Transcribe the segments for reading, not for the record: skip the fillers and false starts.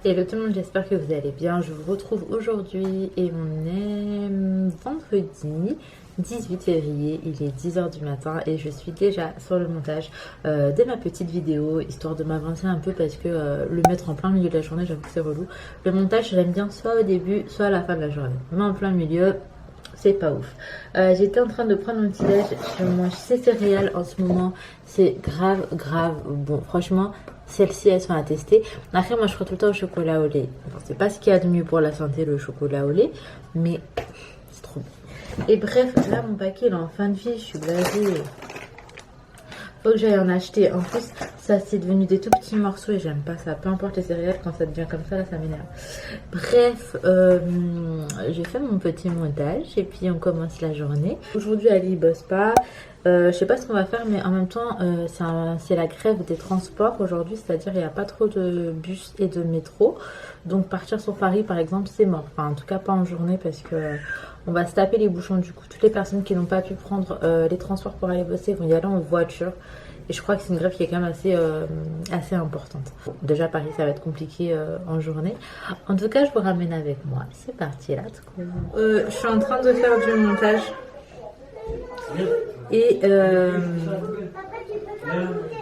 Hello tout le monde, j'espère que vous allez bien. Je vous retrouve aujourd'hui et on est vendredi 18 février, il est 10 h du matin et je suis déjà sur le montage de ma petite vidéo, histoire de m'avancer un peu parce que le mettre en plein milieu de la journée, j'avoue que c'est relou. Le montage, j'aime bien soit au début, soit à la fin de la journée. Mais en plein milieu, c'est pas ouf. J'étais en train de prendre mon petit déj. Je mange ces céréales en ce moment. C'est grave bon. Franchement, celles-ci, elles sont à tester. Après, moi, je crois tout le temps au chocolat au lait. Bon, c'est pas ce qu'il y a de mieux pour la santé, le chocolat au lait. Mais c'est trop bon. Et bref, là, mon paquet, il est en fin de vie. Je suis blasée. Faut que j'aille en acheter. En plus, ça c'est devenu des tout petits morceaux et j'aime pas ça. Peu importe les céréales, quand ça devient comme ça, là, ça m'énerve. Bref, j'ai fait mon petit montage et puis on commence la journée. Aujourd'hui, Ali bosse pas. Je sais pas ce qu'on va faire, mais en même temps, c'est la grève des transports aujourd'hui, c'est-à-dire il n'y a pas trop de bus et de métro. Donc partir sur Paris, par exemple, c'est mort. Enfin, en tout cas, pas en journée parce que on va se taper les bouchons. Du coup, toutes les personnes qui n'ont pas pu prendre les transports pour aller bosser vont y aller en voiture. Et je crois que c'est une grève qui est quand même assez importante. Bon, déjà, Paris, ça va être compliqué en journée. En tout cas, je vous ramène avec moi. C'est parti, là. Je suis en train de faire du montage. Et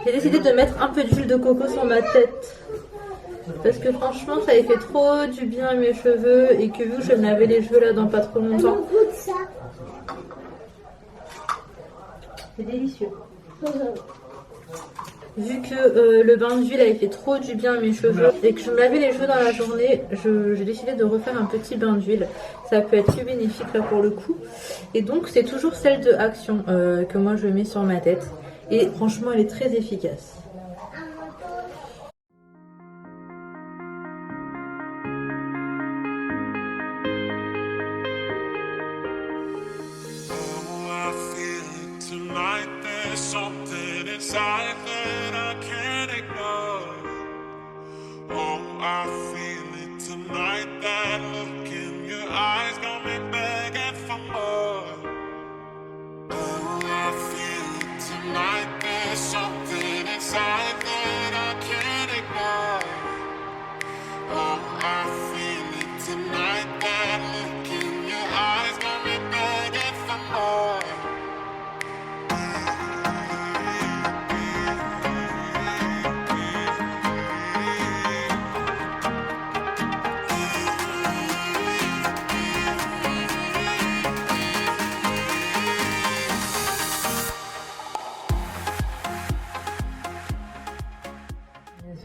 j'ai décidé de mettre un peu d'huile de coco sur ma tête. Parce que franchement, ça a fait trop du bien à mes cheveux. Et que vu que je vais me laver les cheveux là dans pas trop longtemps. C'est délicieux. Vu que le bain d'huile a fait trop du bien à mes cheveux et que je me lavais les cheveux dans la journée, j'ai décidé de refaire un petit bain d'huile. Ça peut être plus bénéfique là pour le coup. Et donc c'est toujours celle de Action que moi je mets sur ma tête. Et franchement elle est très efficace.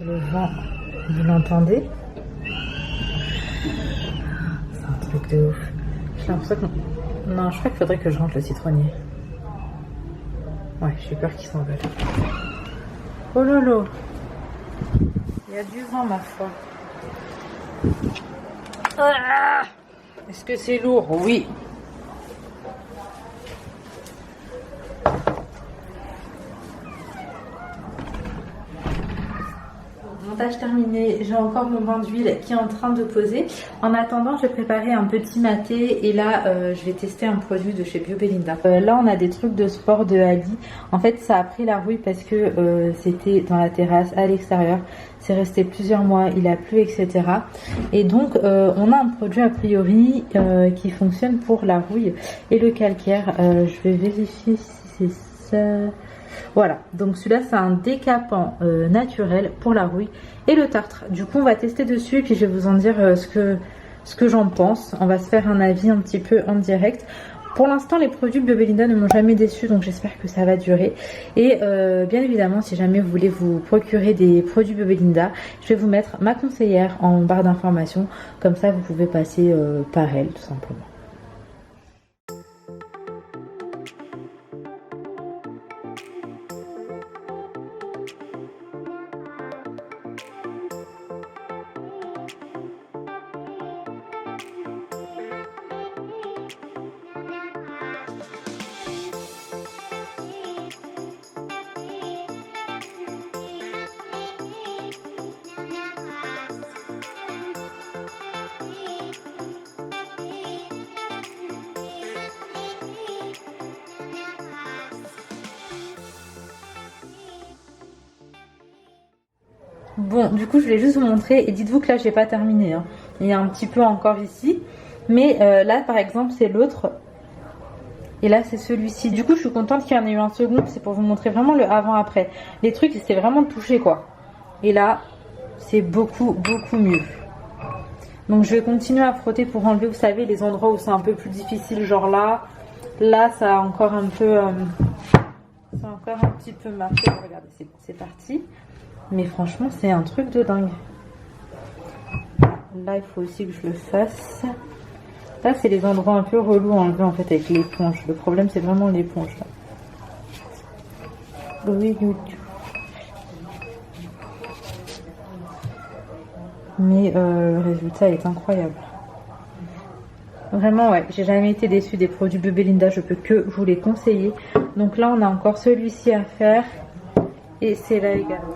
Le vent, vous l'entendez? C'est un truc de ouf. J'ai l'impression que... Non, je crois qu'il faudrait que je rentre le citronnier. Ouais, j'ai peur qu'il s'envole. Oh lolo! Il y a du vent, ma foi. Ah, est-ce que c'est lourd? Oui. Montage terminé, j'ai encore mon bain d'huile qui est en train de poser. En attendant, je vais préparer un petit maté et là, je vais tester un produit de chez Bio Belinda. Là, on a des trucs de sport de Ali. En fait, ça a pris la rouille parce que c'était dans la terrasse à l'extérieur. C'est resté plusieurs mois, il a plu, etc. Et donc, on a un produit a priori qui fonctionne pour la rouille et le calcaire. Je vais vérifier si c'est ça. Voilà, donc celui-là c'est un décapant naturel pour la rouille et le tartre. Du coup on va tester dessus et puis je vais vous en dire ce que j'en pense. On va se faire un avis un petit peu en direct. Pour l'instant les produits Bio Belinda ne m'ont jamais déçu, donc j'espère que ça va durer. Et bien évidemment si jamais vous voulez vous procurer des produits Bio Belinda, je vais vous mettre ma conseillère en barre d'informations. Comme ça vous pouvez passer par elle tout simplement. Bon, du coup, je voulais juste vous montrer. Et dites-vous que là, j'ai pas terminé. Hein. Il y a un petit peu encore ici. Mais là, par exemple, c'est l'autre. Et là, c'est celui-ci. Du coup, je suis contente qu'il y en ait eu un second. C'est pour vous montrer vraiment le avant-après. Les trucs, c'était vraiment touché, quoi. Et là, c'est beaucoup, beaucoup mieux. Donc, je vais continuer à frotter pour enlever, vous savez, les endroits où c'est un peu plus difficile. Genre là. Là, ça a encore un peu... ça a encore un petit peu marqué. Regardez, c'est parti. Mais franchement, c'est un truc de dingue. Là, il faut aussi que je le fasse. Là, c'est les endroits un peu relous à enlever en fait avec l'éponge. Le problème, c'est vraiment l'éponge. Oui, oui. Mais le résultat est incroyable. Vraiment, ouais, j'ai jamais été déçue des produits Bébé Linda. Je peux que vous les conseiller. Donc là, on a encore celui-ci à faire. Et c'est là également.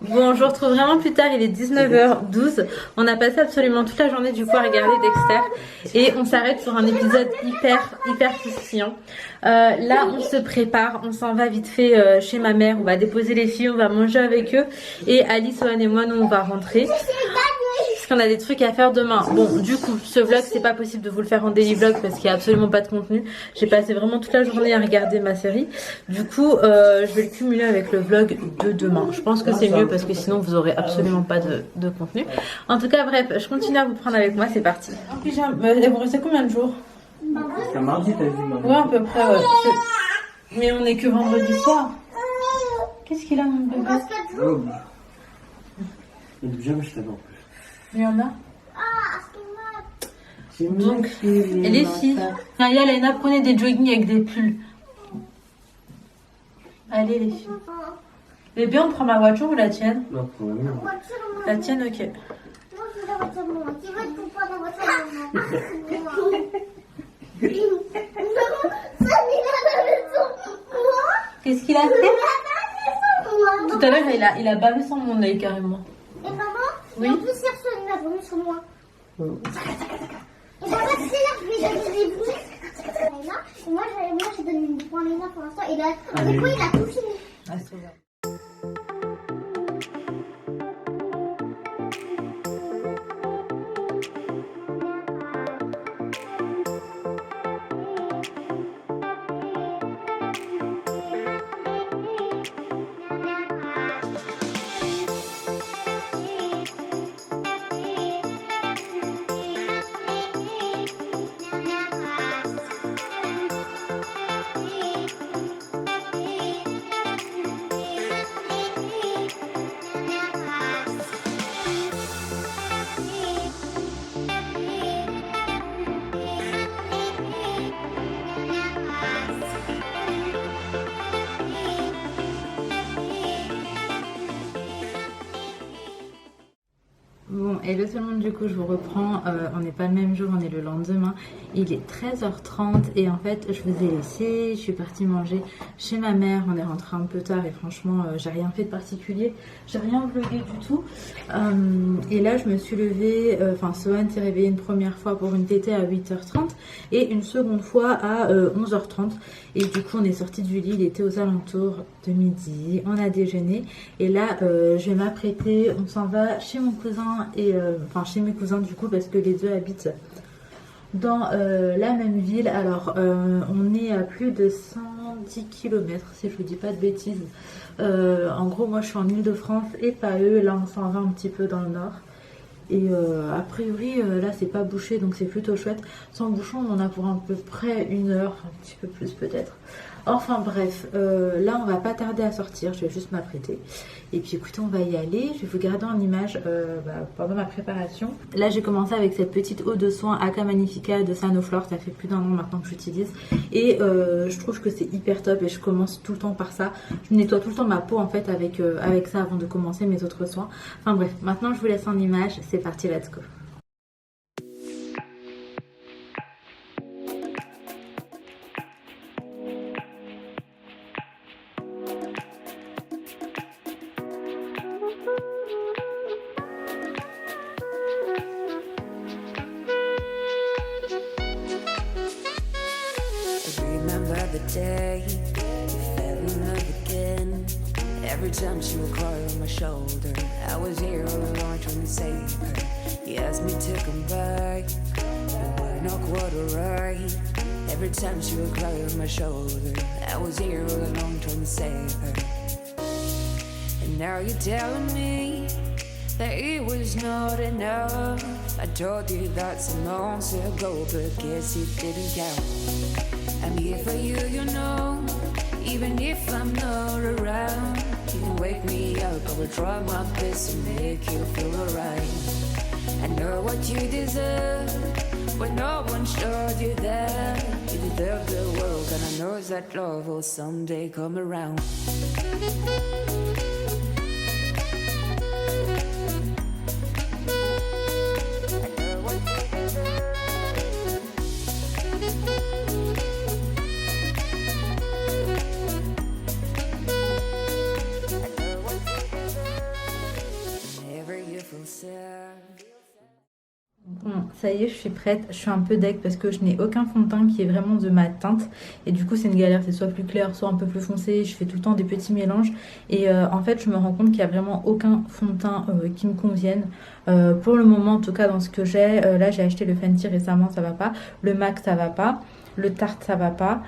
Bon, je vous retrouve vraiment plus tard, il est 19h12. On a passé absolument toute la journée du coup à regarder Dexter. Et on s'arrête sur un épisode hyper croustillant. Là, on se prépare, on s'en va vite fait chez ma mère. On va déposer les filles, on va manger avec eux. Et Alice, Owen et moi, nous, on va rentrer. Parce qu'on a des trucs à faire demain. Bon, du coup, ce vlog, c'est pas possible de vous le faire en daily vlog parce qu'il n'y a absolument pas de contenu. J'ai passé vraiment toute la journée à regarder ma série. Du coup, je vais le cumuler avec le vlog de demain. Je pense que c'est mieux parce que sinon, vous aurez absolument pas de contenu. En tout cas, bref, je continue à vous prendre avec moi. C'est parti. En pyjama, vous restez combien de jours? Jusqu'à mardi, t'as dit, maman. Ouais, à peu près, ouais. Mais on est que vendredi soir. Qu'est-ce qu'il a, mon bébé? Oh. Le pyjama, je t'avais en plus. Il y en a. Donc, et les filles, Naya, Léna, prenez des jogging avec des pulls. Allez, les filles. Les bien, on prend ma voiture ou la tienne? Non, pour la mienne. La tienne, ok. Moi, je veux la voiture de maman. Qui veut qu'on prenne la voiture de maman? Ça, il a la maison. Moi? Qu'est-ce qu'il a fait? Il a la maison, moi. Tout à l'heure, il a bavé sans mon œil carrément. Et maman? Oui. Et en plus, hier soir, il m'a vomi sur moi. Et papa, tu sais, là, je lui ai donné des boules. Et moi, j'ai donné une pointe à Léna pour l'instant. Et là, du coup, il a tout fini. Ah, c'est vrai. Bon, hello tout le monde, du coup je vous reprends, on n'est pas le même jour, on est le lendemain, il est 13h30 et en fait je vous ai laissé, je suis partie manger chez ma mère, on est rentré un peu tard et franchement j'ai rien fait de particulier, j'ai rien vlogué du tout. Et là je me suis levée, enfin Sohan s'est réveillé une première fois pour une tétée à 8h30 et une seconde fois à 11h30 et du coup on est sorti du lit, il était aux alentours de midi, on a déjeuné et là je vais m'apprêter, on s'en va chez mon cousin et enfin chez mes cousins du coup parce que les deux habitent dans la même ville. Alors on est à plus de 110 km si je vous dis pas de bêtises. En gros moi je suis en Ile-de-France et pas eux, là on s'en va un petit peu dans le nord. Et a priori là c'est pas bouché donc c'est plutôt chouette. Sans bouchon on en a pour à peu près 1 heure, un petit peu plus peut-être. Enfin bref, là on va pas tarder à sortir, je vais juste m'apprêter. Et puis écoutez, on va y aller, je vais vous garder en image pendant ma préparation. Là j'ai commencé avec cette petite eau de soin Aka Magnifica de Sanoflore, ça fait plus d'1 an maintenant que j'utilise. Et je trouve que c'est hyper top et je commence tout le temps par ça. Je nettoie tout le temps ma peau en fait avec ça avant de commencer mes autres soins. Enfin bref, maintenant je vous laisse en image, c'est parti, let's go. other day, fell in love again. Every time she would cry on my shoulder, I was here all alone trying to save her. He asked me to come back, but we're not quite alright. Every time she would cry on my shoulder, I was here all alone trying to save her. And now you're telling me that it was not enough. I told you that some months ago, but guess it didn't count. I'm here for you, you know, even if I'm not around. You can wake me up, I will try my best to make you feel alright. I know what you deserve, but no one showed you that. You deserve the world, and I know that love will someday come around. Bon, ça y est, je suis prête. Je suis un peu deg parce que je n'ai aucun fond de teint qui est vraiment de ma teinte. Et du coup, c'est une galère. C'est soit plus clair, soit un peu plus foncé. Je fais tout le temps des petits mélanges. Et en fait, je me rends compte qu'il n'y a vraiment aucun fond de teint qui me convienne. Pour le moment, en tout cas, dans ce que j'ai. Là, j'ai acheté le Fenty récemment, ça va pas. Le MAC, ça va pas. Le Tarte, ça va pas.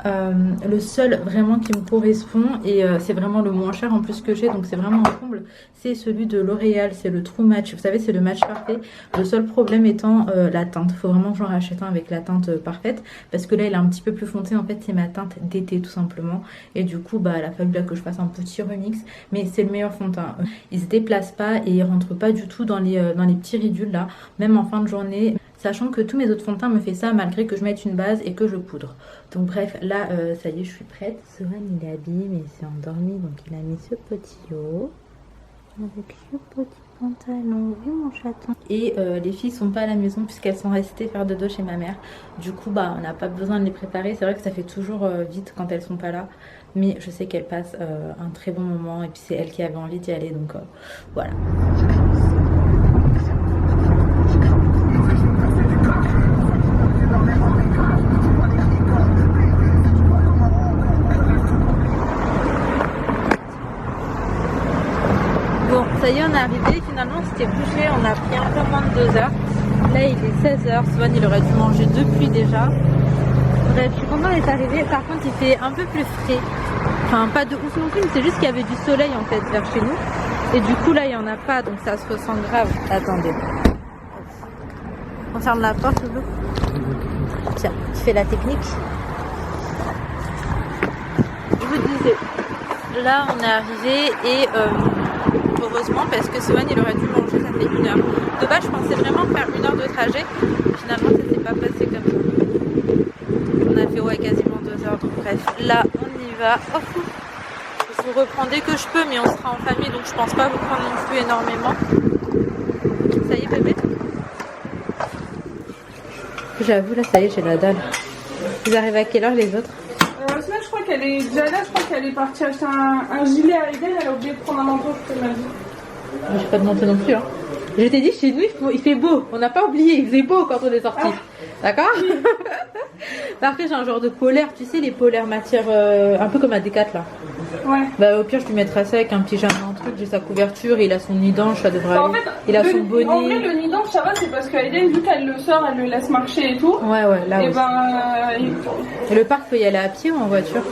Le seul vraiment qui me correspond et c'est vraiment le moins cher en plus que j'ai, donc c'est vraiment un comble, c'est celui de L'Oréal, c'est le True Match. Vous savez, c'est le match parfait. Le seul problème étant la teinte. Il faut vraiment que j'en rachète un avec la teinte parfaite parce que là il est un petit peu plus foncé. En fait, c'est ma teinte d'été tout simplement, et du coup bah il a fallu là que je fasse un petit remix, mais c'est le meilleur fond de teint. Il se déplace pas et il rentre pas du tout dans les petits ridules là, même en fin de journée. Sachant que tous mes autres fonds de teint me fait ça malgré que je mette une base et que je poudre. Donc bref, là, ça y est, je suis prête. Sohan, il est habillé, mais il s'est endormi. Donc il a mis ce petit haut avec ce petit pantalon. Oui, mon chaton. Et les filles sont pas à la maison puisqu'elles sont restées faire dodo chez ma mère. Du coup, bah, on n'a pas besoin de les préparer. C'est vrai que ça fait toujours vite quand elles sont pas là. Mais je sais qu'elles passent un très bon moment. Et puis c'est elles qui avaient envie d'y aller. Donc voilà. Bon, ça y est, on est arrivé. Finalement, c'était bouché. On a pris un peu moins de 2 heures. Là, il est 16h. Swan, il aurait dû manger depuis déjà. Bref, je suis contente d'être arrivée. Par contre, il fait un peu plus frais. Enfin, pas de ouf non plus, mais c'est juste qu'il y avait du soleil en fait vers chez nous. Et du coup, là, il n'y en a pas. Donc, ça se ressent grave. Attendez. On ferme la porte, Loulou. Tiens, tu fais la technique. Je vous disais, là, on est arrivé et... heureusement parce que Sohan il aurait dû manger, ça fait 1 heure. De base je pensais vraiment faire 1 heure de trajet. Finalement ça s'est pas passé comme ça. On a fait ouais quasiment 2 heures. Donc bref, là on y va. Oh, je vous reprends dès que je peux, mais on sera en famille donc je pense pas vous prendre non plus énormément. Ça y est bébé. J'avoue là ça y est, j'ai la dalle. Vous arrivez à quelle heure les autres? Là, je crois qu'elle est déjà là, je crois qu'elle est partie acheter un gilet à Eden, elle a oublié de prendre un manteau, je te l'ai dit. J'ai pas de manteau non plus. Hein. Je t'ai dit, chez nous, il fait beau. On n'a pas oublié, il faisait beau quand on est sorti. D'accord. Après, j'ai un genre de polaire, tu sais, les polaires matière un peu comme à Decathlon là. Ouais. Bah, au pire, je lui mettrai ça avec un pyjama, un truc, j'ai sa couverture, et il a son nidange, ça devrait aller. En fait, il a son bonnet. En vrai, le nidange, ça va, c'est parce qu'Aiden, vu qu'elle le sort, elle le laisse marcher et tout. Ouais, ouais, là et aussi. Ben, Et le parc peut y aller à pied ou en voiture?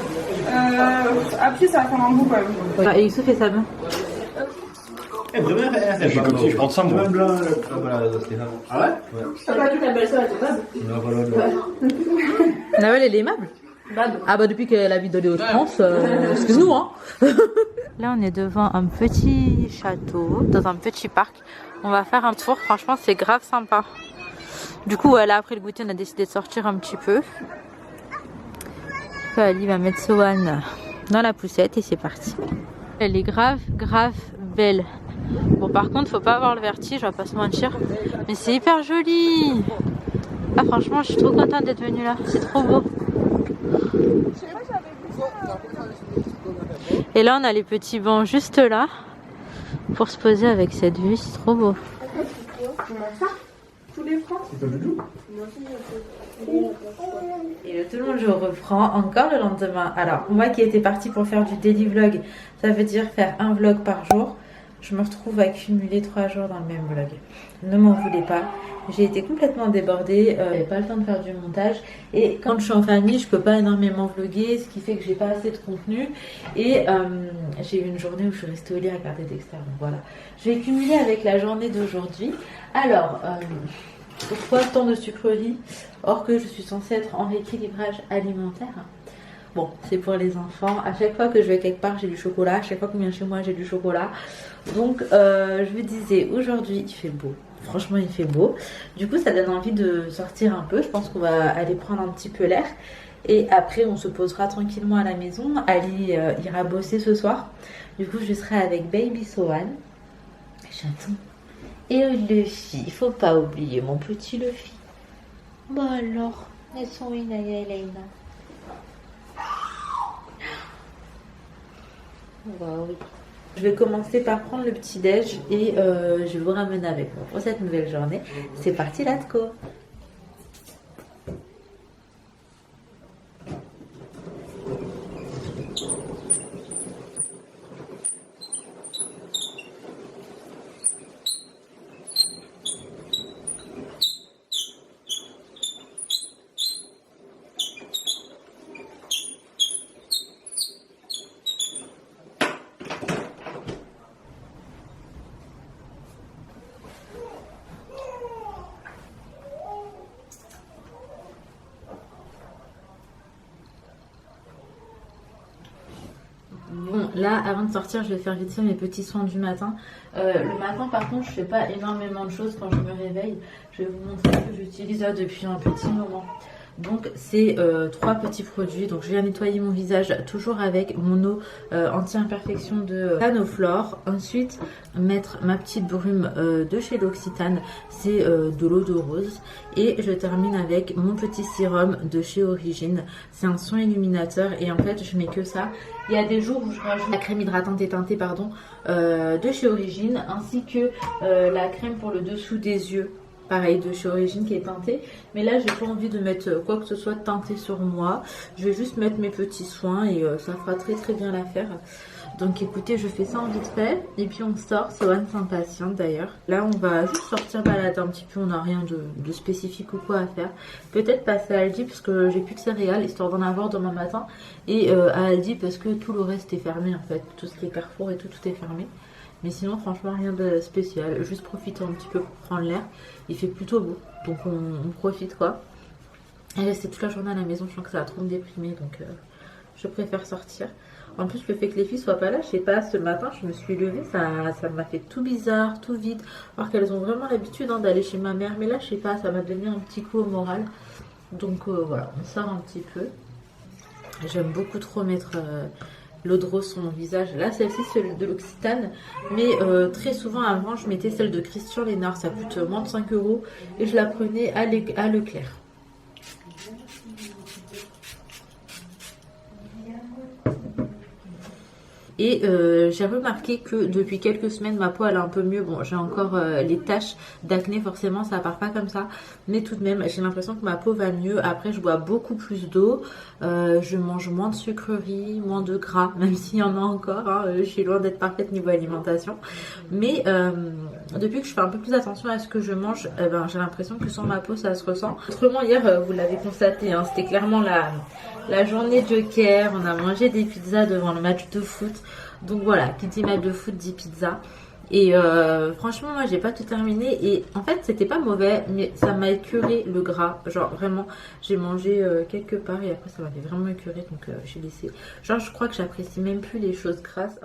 À pied, ça va faire un bout quand même. Ouais. Et Youssouf fait sa main. Je prends ça moi. Ah ouais? Nawel, elle est aimable. Ah bah depuis qu'elle habite dans les Hauts-de-France, excuse-nous hein. Là on est devant un petit château, dans un petit parc. On va faire un tour, franchement c'est grave sympa. Du coup là après le goûter on a décidé de sortir un petit peu. Ali va mettre Sohan dans la poussette et c'est parti. Elle est grave belle. Bon par contre faut pas avoir le vertige, on va pas se mentir. Mais c'est hyper joli. Ah franchement je suis trop contente d'être venue là, c'est trop beau. Et là on a les petits bancs juste là pour se poser avec cette vue, c'est trop beau. poulet, France. C'est pas Joujou? Et le tout le monde, je reprends encore le lendemain. Alors, moi qui étais partie pour faire du daily vlog, ça veut dire faire un vlog par jour. Je me retrouve à cumuler 3 jours dans le même vlog. Ne m'en voulez pas. J'ai été complètement débordée. J'avais pas le temps de faire du montage. Et quand je suis en famille, je peux pas énormément vlogger, ce qui fait que j'ai pas assez de contenu. Et j'ai eu une journée où je suis restée au lit à regarder Dexter. Donc voilà. Je vais cumuler avec la journée d'aujourd'hui. Alors, pourquoi tant de sucreries, or que je suis censée être en rééquilibrage alimentaire? Bon, c'est pour les enfants. À chaque fois que je vais quelque part, j'ai du chocolat. À chaque fois qu'on vient chez moi, j'ai du chocolat. Donc, je vous disais, aujourd'hui, il fait beau. Franchement, il fait beau. Du coup, ça donne envie de sortir un peu. Je pense qu'on va aller prendre un petit peu l'air. Et après, on se posera tranquillement à la maison. Ali ira bosser ce soir. Du coup, je serai avec Baby Sohan. Chaton. Et Luffy. Il faut pas oublier mon petit Luffy. Bah alors, elles sont une à Elena. Bah oui. Je vais commencer par prendre le petit déj et je vais vous ramener avec moi pour cette nouvelle journée. C'est parti, let's go. Bon, là, avant de sortir, je vais faire vite fait mes petits soins du matin. Le matin, par contre, je fais pas énormément de choses quand je me réveille. Je vais vous montrer ce que j'utilise là depuis un petit moment. Donc, c'est 3 petits produits. Donc, je viens nettoyer mon visage toujours avec mon eau anti-imperfection de Canoflore. Ensuite, mettre ma petite brume de chez L'Occitane. C'est de l'eau de rose. Et je termine avec mon petit sérum de chez Origine. C'est un soin illuminateur. Et en fait, je mets que ça. Il y a des jours où je rajoute la crème hydratante et teintée de chez Origine. Ainsi que la crème pour le dessous des yeux. Pareil, de chez Origine qui est teintée. Mais là, j'ai pas envie de mettre quoi que ce soit teinté sur moi. Je vais juste mettre mes petits soins et ça fera très très bien l'affaire. Donc écoutez, je fais ça en vite fait. Et puis on sort. Sohan s'impatiente d'ailleurs. Là, on va juste sortir balader un petit peu. On n'a rien de spécifique ou quoi à faire. Peut-être passer à Aldi parce que j'ai plus de céréales, histoire d'en avoir demain matin. Et à Aldi parce que tout le reste est fermé en fait. Tout ce qui est Carrefour et tout est fermé. Mais sinon, franchement, rien de spécial. Juste profiter un petit peu pour prendre l'air. Il fait plutôt beau, donc on profite quoi. Et rester toute la journée à la maison, je sens que ça va trop me déprimer, donc je préfère sortir. En plus, le fait que les filles soient pas là, je sais pas, ce matin, je me suis levée, ça m'a fait tout bizarre, tout vide. Alors qu'elles ont vraiment l'habitude d'aller chez ma mère. Mais là, je sais pas, ça m'a donné un petit coup au moral. Donc voilà, on sort un petit peu. J'aime beaucoup trop mettre... l'eau de rose sur mon visage. Là, celle-ci, c'est de L'Occitane. Mais très souvent, avant, je mettais celle de Christian Lénard. Ça coûte moins de 5 €. Et je la prenais à Leclerc. Et j'ai remarqué que depuis quelques semaines, ma peau elle est un peu mieux. Bon, j'ai encore les taches d'acné, forcément, ça part pas comme ça. Mais tout de même, j'ai l'impression que ma peau va mieux. Après, je bois beaucoup plus d'eau. Je mange moins de sucreries, moins de gras, même s'il y en a encore. Hein, je suis loin d'être parfaite niveau alimentation. Mais depuis que je fais un peu plus attention à ce que je mange, j'ai l'impression que sur ma peau, ça se ressent. Autrement, hier, vous l'avez constaté, hein, c'était clairement la journée Joker. On a mangé des pizzas devant le match de foot. Donc voilà, qui dit match de foot dit pizza. Et franchement, moi j'ai pas tout terminé. Et en fait, c'était pas mauvais, mais ça m'a écœuré le gras. Genre vraiment, j'ai mangé quelque part et après ça m'avait vraiment écœuré. Donc j'ai laissé. Genre, je crois que j'apprécie même plus les choses grasses.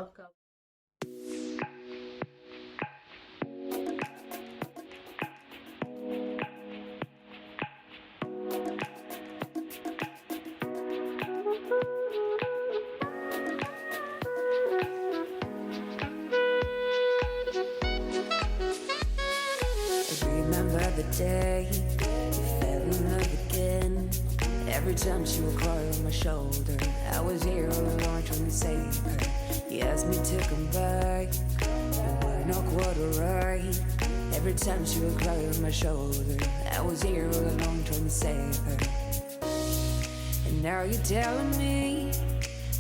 The day you fell in love again. Every time she would cry on my shoulder, I was here all along trying to save her. You asked me to come back, and we're not quite alright. Every time she would cry on my shoulder, I was here all along trying to save her. And now you're telling me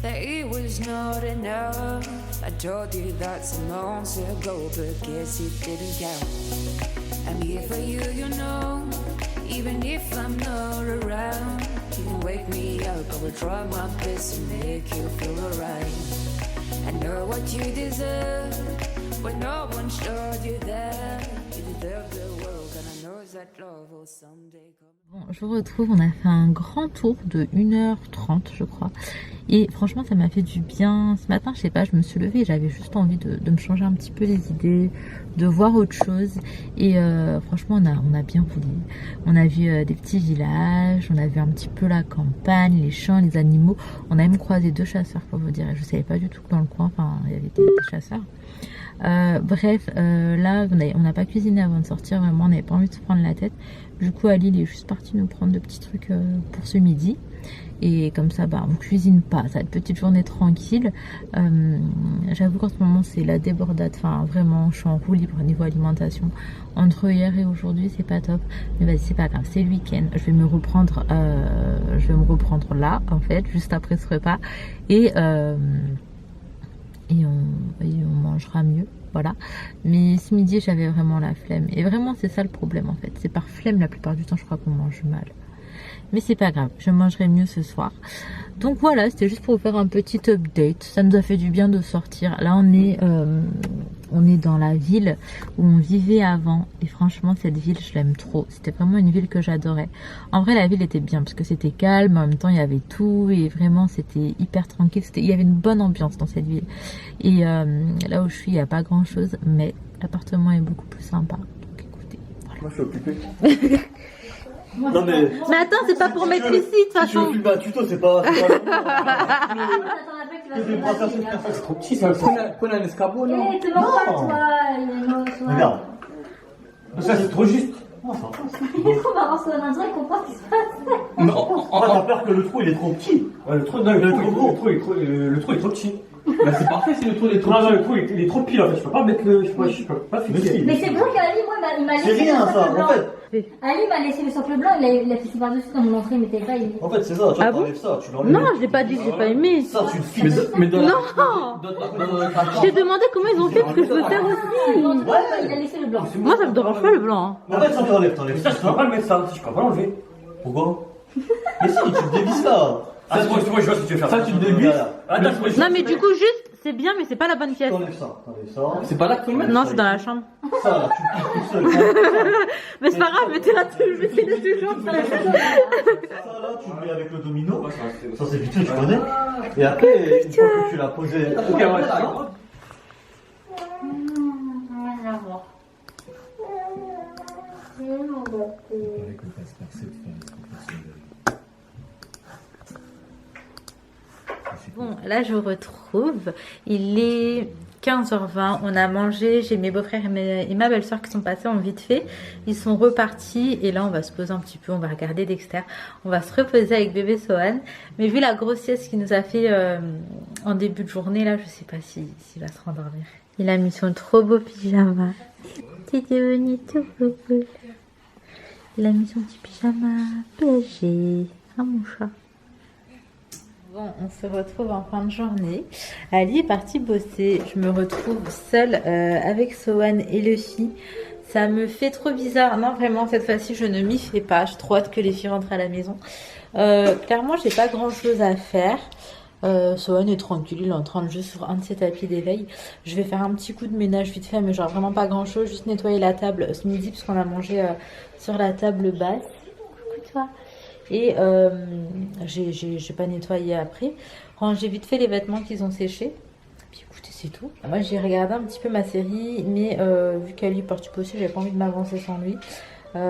that it was not enough. I told you that some months ago, but guess it didn't count. I'm here for you, you know, even if I'm not around. You can wake me up, I will try my best to make you feel alright. I know what you deserve, but no one showed you that. You deserve the world, and I know that love will someday come. Bon, je vous retrouve, on a fait un grand tour de 1h30 je crois et franchement ça m'a fait du bien. Ce matin je sais pas, je me suis levée et j'avais juste envie de me changer un petit peu les idées, de voir autre chose et franchement on a bien roulé. On a vu des petits villages, on a vu un petit peu la campagne, les champs, les animaux. On a même croisé 2 chasseurs pour vous dire, et je savais pas du tout que dans le coin enfin il y avait des chasseurs. Bref, là on n'a pas cuisiné avant de sortir, vraiment on n'avait pas envie de se prendre la tête. Du coup Ali il est juste parti nous prendre de petits trucs pour ce midi. Et comme ça bah on cuisine pas, ça va être petite journée tranquille. J'avoue qu'en ce moment c'est la débordade, enfin vraiment je suis en roue libre niveau alimentation. Entre hier et aujourd'hui c'est pas top, mais vas-y c'est pas grave, c'est le week-end. Je vais me reprendre là en fait, juste après ce repas et on mangera mieux, voilà. Mais ce midi j'avais vraiment la flemme et vraiment c'est ça le problème en fait, c'est par flemme la plupart du temps je crois qu'on mange mal. Mais c'est pas grave, je mangerai mieux ce soir. Donc voilà, c'était juste pour vous faire un petit update. Ça nous a fait du bien de sortir. Là on est dans la ville où on vivait avant. Et franchement cette ville je l'aime trop. C'était vraiment une ville que j'adorais. En vrai la ville était bien parce que c'était calme. En même temps il y avait tout. Et vraiment c'était hyper tranquille. Il y avait une bonne ambiance dans cette ville. Et là où je suis il n'y a pas grand chose. Mais l'appartement est beaucoup plus sympa. Donc écoutez, voilà. Moi je suis occupé. Non mais attends, c'est pas pour mettre ici de toute façon. Si tu veux filmer un tuto, c'est pas C'est trop petit, ça. Prenez un escabeau, non? Eh, te mens pas, toi. Regarde. Ça, c'est trop juste. Il est trop marrant, ça donne un truc, on comprend ce qui se passe. Non, T'as peur que le trou il est trop petit. Ouais, le trou est trop petit. Bah, c'est parfait si le trou est trop petit. Non, le trou il est trop pile en fait. Je peux pas mettre le. Je peux pas fixer. Mais c'est bon qu'Ali, moi, il m'a laissé. C'est rien le ça, socle blanc. en fait. Ali m'a laissé le socle blanc, il a fait par-dessus comme l'entrée, il mettait pas. En fait, c'est ça, tu Ah bon enlèves ça, tu l'enlèves. Non, je l'ai pas dit que j'ai pas aimé. Ça, tu le fixes. Mais dans Non. la. Je t'ai demandé comment ils ont fait parce que je veux faire aussi. Il a laissé le blanc. Moi ça me dérange pas le blanc. En fait, ça t'enlèves Ça, je peux pas le mettre ça. Je peux pas l'enlever. Pourquoi? Mais si, tu te dévisses là. Ça, moi, je vois ce que tu veux faire. Ça, tu le dévisses. Attends, Non mais du coup juste c'est bien mais c'est pas la bonne pièce. T'enlèves ça. c'est pas là que tu le mets. Non c'est dans la chambre. Ça, là, tu le fixes tout seul. Mais c'est pas grave, mettez là je vais essayer de toujours. Ça, là, tu le mets avec le domino. Ça, c'est vite fait, tu connais. Et après, une fois que tu l'as posé. Ok, ouais, ça. Bon, là je vous retrouve. Il est 15h20, on a mangé. J'ai mes beaux-frères et ma belle-soeur qui sont passés en vite fait. Ils sont repartis et là on va se poser un petit peu, on va regarder Dexter. On va se reposer avec bébé Sohan. Mais vu la grossesse qu'il nous a fait en début de journée, là je sais pas s'il va se rendormir. Il a mis son trop beau pyjama. C'est devenu tout beau. Il a mis son petit pyjama PSG. Ah mon chat. Bon, on se retrouve en fin de journée. Ali est parti bosser. Je me retrouve seule avec Sohan et le filles. Ça me fait trop bizarre. Non, vraiment, cette fois-ci, je ne m'y fais pas. J'ai trop hâte que les filles rentrent à la maison. Clairement, j'ai pas grand-chose à faire. Sohan est tranquille. Il est en train de jouer sur un de ses tapis d'éveil. Je vais faire un petit coup de ménage vite fait, mais genre vraiment pas grand-chose. Juste nettoyer la table ce midi, parce qu'on a mangé sur la table basse. Coucou toi. Et j'ai pas nettoyé après. Ranger vite fait les vêtements qu'ils ont séchés. Puis écoutez, c'est tout. Moi j'ai regardé un petit peu ma série, mais vu qu'Ali est parti bosser, j'avais pas envie de m'avancer sans lui.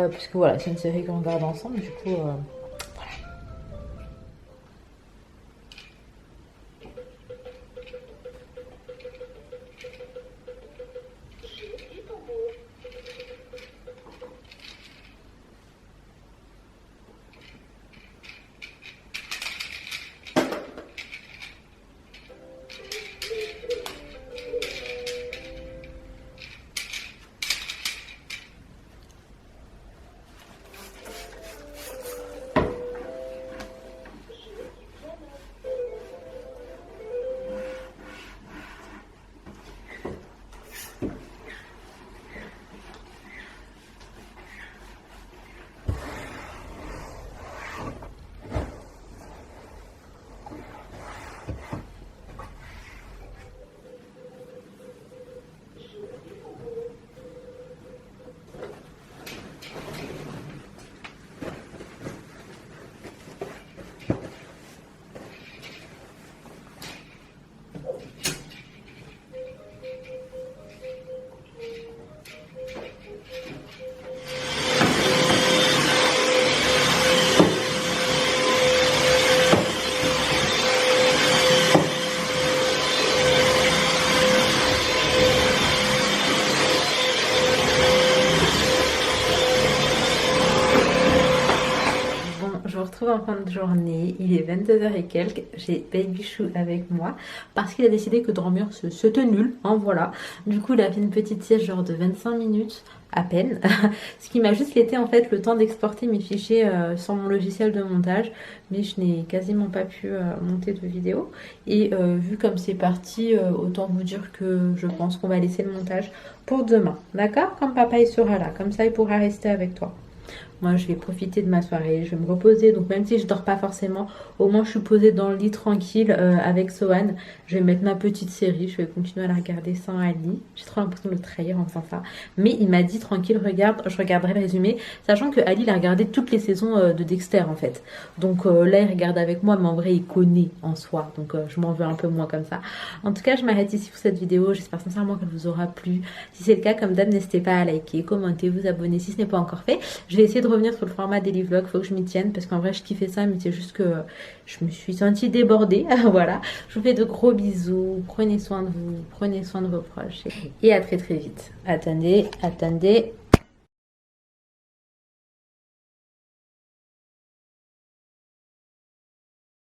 Puisque voilà, c'est une série qu'on regarde ensemble. Du coup, voilà. retrouve en fin de journée, il est 22h et quelques, j'ai Baby Chou avec moi parce qu'il a décidé que dormir c'était nul, hein, voilà. Du coup il a fait une petite sieste genre de 25 minutes à peine, ce qui m'a juste laissé en fait le temps d'exporter mes fichiers sur mon logiciel de montage, mais je n'ai quasiment pas pu monter de vidéo et vu comme c'est parti, autant vous dire que je pense qu'on va laisser le montage pour demain, d'accord? Quand papa il sera là, comme ça il pourra rester avec toi. Moi, je vais profiter de ma soirée, je vais me reposer. Donc, même si je dors pas forcément, au moins je suis posée dans le lit tranquille avec Sohan. Je vais mettre ma petite série, je vais continuer à la regarder sans Ali. J'ai trop l'impression de le trahir en faisant ça. Mais il m'a dit tranquille, regarde, je regarderai le résumé. Sachant que Ali, il a regardé toutes les saisons de Dexter en fait. Donc là, il regarde avec moi, mais en vrai, il connaît en soi. Donc, je m'en veux un peu moins comme ça. En tout cas, je m'arrête ici pour cette vidéo. J'espère sincèrement qu'elle vous aura plu. Si c'est le cas, comme d'hab, n'hésitez pas à liker, commenter, vous abonner si ce n'est pas encore fait. Je vais essayer de revenir sur le format daily vlog, faut que je m'y tienne parce qu'en vrai je kiffais ça, mais c'est juste que je me suis sentie débordée. Voilà, je vous fais de gros bisous, prenez soin de vous, prenez soin de vos proches et à très très vite. Attendez.